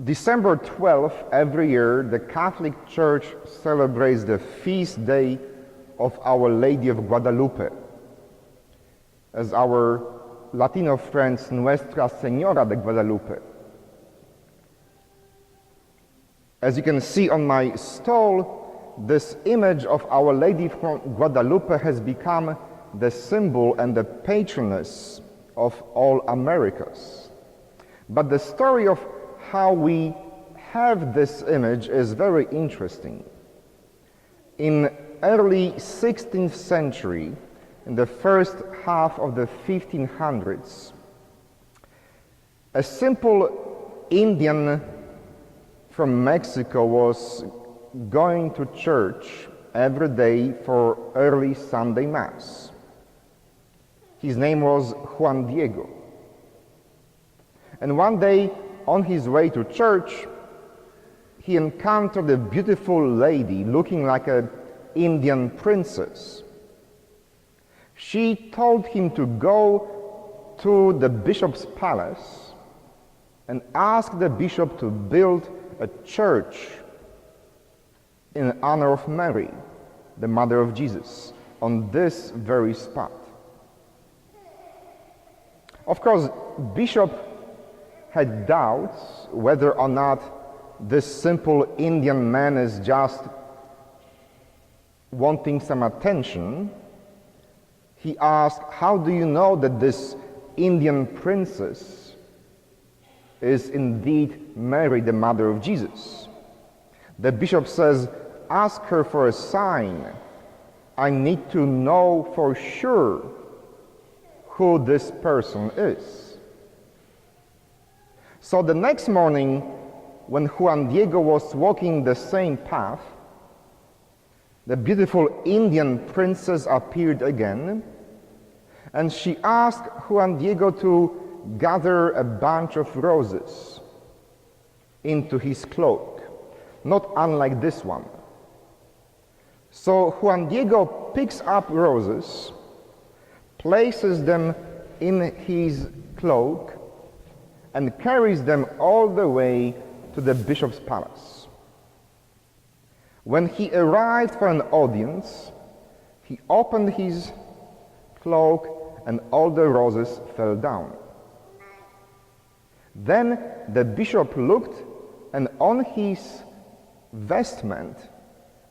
December 12th, every year, the Catholic Church celebrates the feast day of Our Lady of Guadalupe. As our Latino friends, Nuestra Señora de Guadalupe. As you can see on my stall, this image of Our Lady from Guadalupe has become the symbol and the patroness of all Americas. But the story of how we have this image is very interesting. In early 16th century, in the first half of the 1500s, a simple Indian from Mexico was going to church every day for early Sunday Mass. His name was Juan Diego. And one day, on his way to church, he encountered a beautiful lady looking like an Indian princess. She told him to go to the bishop's palace and ask the bishop to build a church in honor of Mary, the mother of Jesus, on this very spot. Of course, Bishop had doubts whether or not this simple Indian man is just wanting some attention. He asked, "How do you know that this Indian princess is indeed Mary, the mother of Jesus?" The bishop says, "Ask her for a sign. I need to know for sure who this person is." So the next morning, when Juan Diego was walking the same path, the beautiful Indian princess appeared again, and she asked Juan Diego to gather a bunch of roses into his cloak, not unlike this one. So Juan Diego picks up roses, places them in his cloak, and carries them all the way to the bishop's palace. When he arrived for an audience, he opened his cloak and all the roses fell down. Then the bishop looked, and on his vestment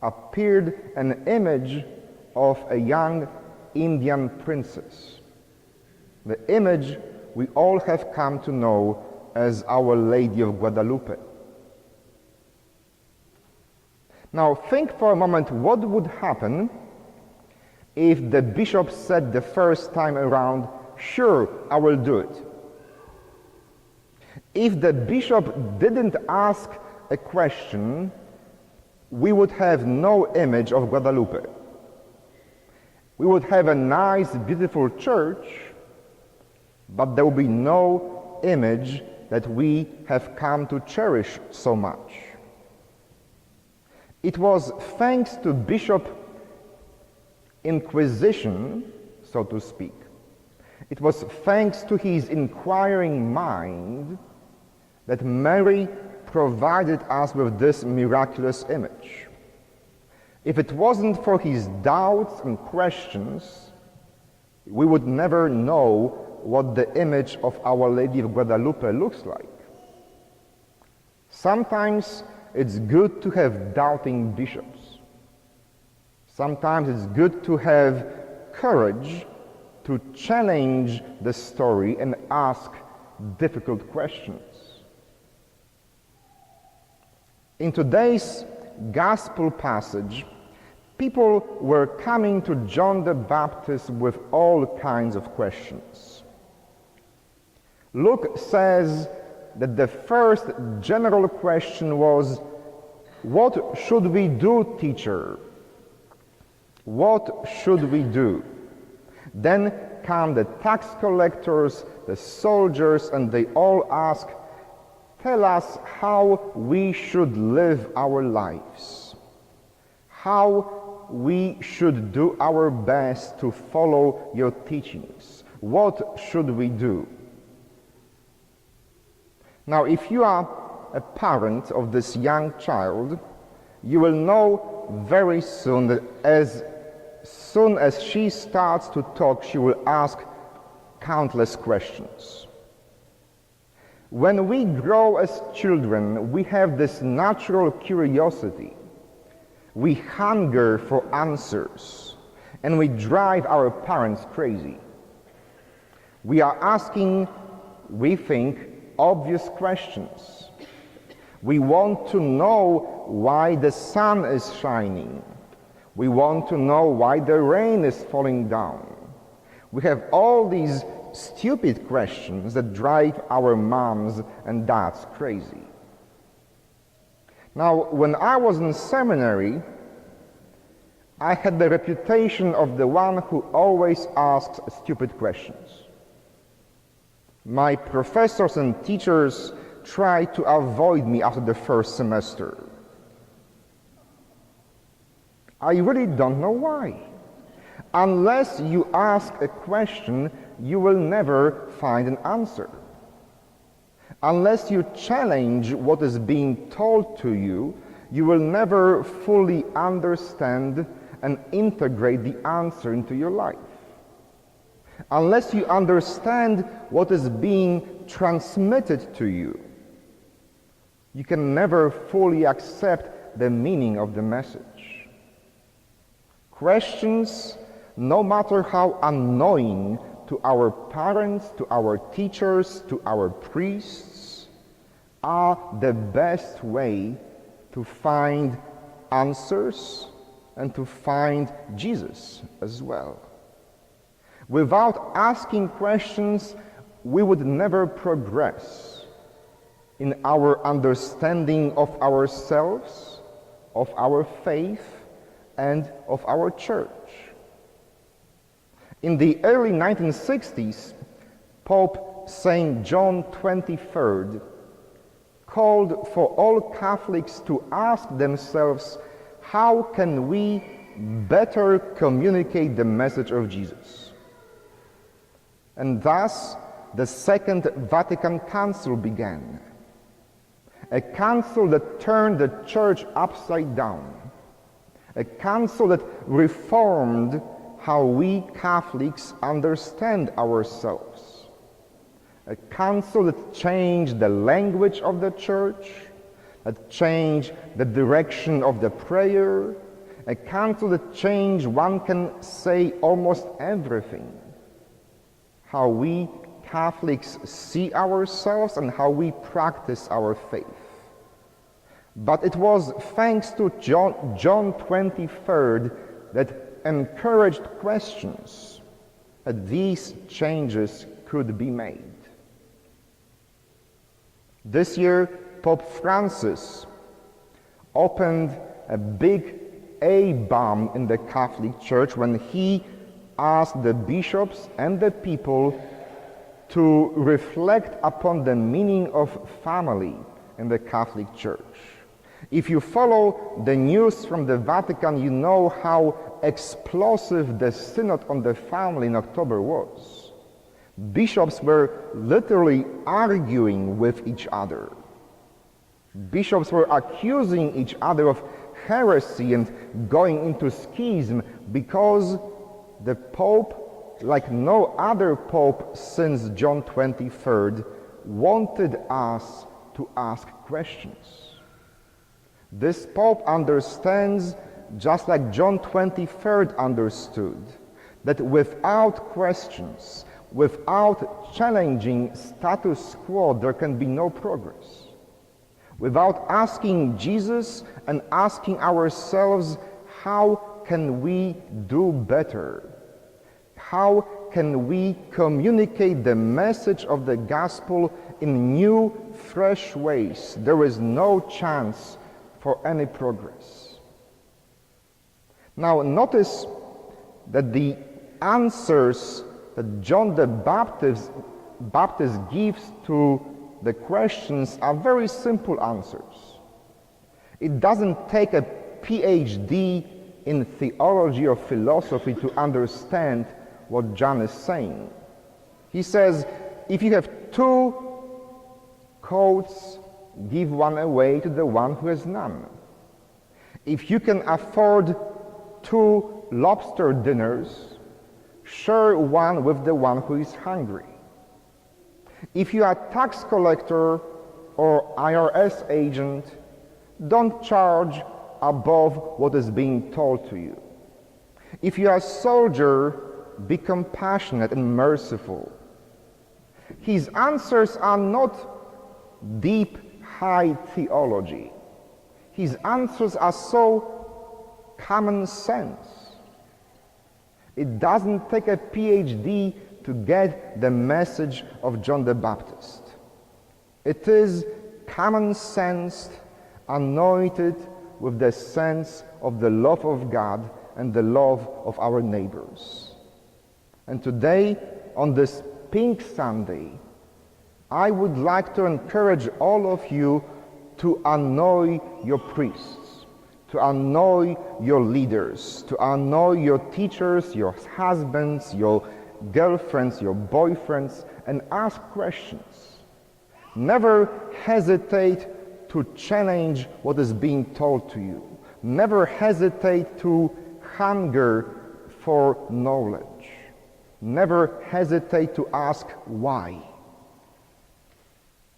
appeared an image of a young Indian princess. The image we all have come to know as Our Lady of Guadalupe. Now think for a moment what would happen if the bishop said the first time around, "Sure, I will do it." If the bishop didn't ask a question, we would have no image of Guadalupe. We would have a nice, beautiful church, but there will be no image that we have come to cherish so much. It was thanks to Bishop Inquisition, so to speak. It was thanks to his inquiring mind that Mary provided us with this miraculous image. If it wasn't for his doubts and questions, we would never know what the image of Our Lady of Guadalupe looks like. Sometimes it's good to have doubting bishops. Sometimes it's good to have courage to challenge the story and ask difficult questions. In today's gospel passage, people were coming to John the Baptist with all kinds of questions. Luke says that the first general question was, "What should we do, teacher? What should we do?" Then come the tax collectors, the soldiers, and they all ask, "Tell us how we should live our lives, how we should do our best to follow your teachings. What should we do?" Now, if you are a parent of this young child, you will know very soon that as soon as she starts to talk, she will ask countless questions. When we grow as children, we have this natural curiosity. We hunger for answers, and we drive our parents crazy. We are asking, we think, obvious questions. We want to know why the sun is shining. We want to know why the rain is falling down. We have all these stupid questions that drive our moms and dads crazy. Now, when I was in seminary, I had the reputation of the one who always asks stupid questions. My professors and teachers tried to avoid me after the first semester. I really don't know why. Unless you ask a question, you will never find an answer. Unless you challenge what is being told to you, you will never fully understand and integrate the answer into your life. Unless you understand what is being transmitted to you, you can never fully accept the meaning of the message. Questions, no matter how annoying to our parents, to our teachers, to our priests, are the best way to find answers and to find Jesus as well. Without asking questions, we would never progress in our understanding of ourselves, of our faith, and of our church. In the early 1960s, Pope St. John XXIII called for all Catholics to ask themselves, how can we better communicate the message of Jesus? And thus, the Second Vatican Council began. A council that turned the Church upside down. A council that reformed how we Catholics understand ourselves. A council that changed the language of the Church, that changed the direction of the prayer. A council that changed, one can say, almost everything. How we Catholics see ourselves and how we practice our faith. But it was thanks to John XXIII that encouraged questions that these changes could be made. This year, Pope Francis opened a big A-bomb in the Catholic Church when he asked the bishops and the people to reflect upon the meaning of family in the Catholic Church. If you follow the news from the Vatican, you know how explosive the Synod on the Family in October was. Bishops were literally arguing with each other. Bishops were accusing each other of heresy and going into schism because the Pope, like no other Pope since John XXIII, wanted us to ask questions. This Pope understands, just like John XXIII understood, that without questions, without challenging status quo, there can be no progress. Without asking Jesus and asking ourselves, how can we do better? How can we communicate the message of the gospel in new, fresh ways? There is no chance for any progress. Now notice that the answers that John the Baptist gives to the questions are very simple answers. It doesn't take a PhD in theology or philosophy to understand what John is saying. He says, if you have two coats give one away to the one who has none. If you can afford 2 lobster dinners, share one with the one who is hungry. If you are a tax collector or IRS agent, don't charge above what is being told to you. If you are a soldier, be compassionate and merciful. His answers are not deep, high theology. His answers are so common sense. It doesn't take a PhD to get the message of John the Baptist. It is common sense, anointed with the sense of the love of God and the love of our neighbors. And today, on this Pink Sunday, I would like to encourage all of you to annoy your priests, to annoy your leaders, to annoy your teachers, your husbands, your girlfriends, your boyfriends, and ask questions. Never hesitate to challenge what is being told to you. Never hesitate to hunger for knowledge. Never hesitate to ask why.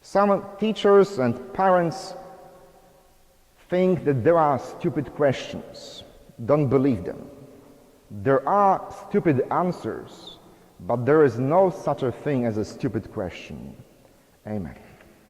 Some teachers and parents think that there are stupid questions. Don't believe them. There are stupid answers, but there is no such a thing as a stupid question. Amen.